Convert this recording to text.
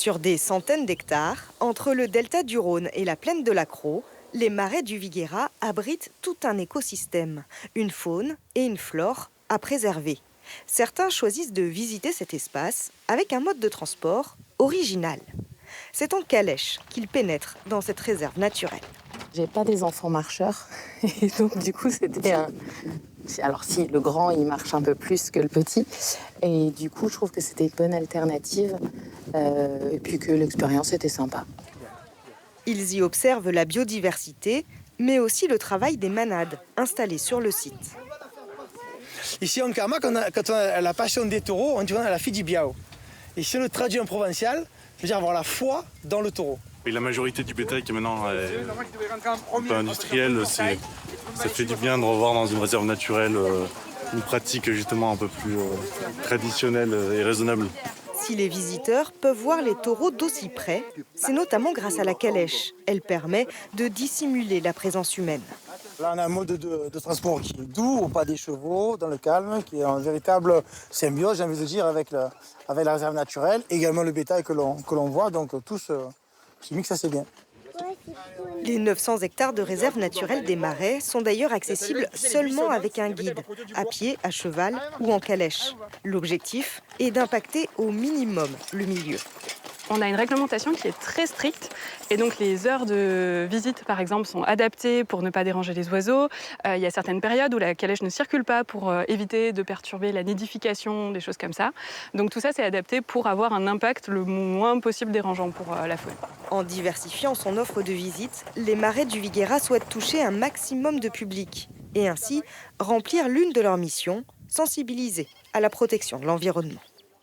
Sur des centaines d'hectares, entre le delta du Rhône et la plaine de l'Accro, les marais du Viguera abritent tout un écosystème, une faune et une flore à préserver. Certains choisissent de visiter cet espace avec un mode de transport original. C'est en calèche qu'ils pénètrent dans cette réserve naturelle. J'ai pas des enfants marcheurs, et donc du coup c'était un... Alors si, le grand il marche un peu plus que le petit, et du coup je trouve que c'était une bonne alternative, et puis que l'expérience était sympa. Ils y observent la biodiversité, mais aussi le travail des manades installées sur le site. Ici en Camargue, quand on a la passion des taureaux, on dit qu'on a la fille du biao. Et si on le traduit en provincial, ça veut dire avoir la foi dans le taureau. Et la majorité du bétail qui est maintenant un peu industriel, ça fait du bien de revoir dans une réserve naturelle une pratique justement un peu plus traditionnelle et raisonnable. Si les visiteurs peuvent voir les taureaux d'aussi près, c'est notamment grâce à la calèche. Elle permet de dissimuler la présence humaine. Là, on a un mode de transport qui est doux, au pas des chevaux, dans le calme, qui est un véritable symbiose, j'ai envie de dire, avec la réserve naturelle, également le bétail que l'on voit, donc tout se mixe assez bien. Les 900 hectares de réserve naturelle des marais sont d'ailleurs accessibles seulement avec un guide, à pied, à cheval ou en calèche. L'objectif est d'impacter au minimum le milieu. On a une réglementation qui est très stricte et donc les heures de visite, par exemple, sont adaptées pour ne pas déranger les oiseaux. Il y a certaines périodes où la calèche ne circule pas pour éviter de perturber la nidification, des choses comme ça. Donc tout ça, c'est adapté pour avoir un impact le moins possible dérangeant pour la faune. En diversifiant son offre de visite, les marais du Viguera souhaitent toucher un maximum de public et ainsi remplir l'une de leurs missions, sensibiliser à la protection de l'environnement.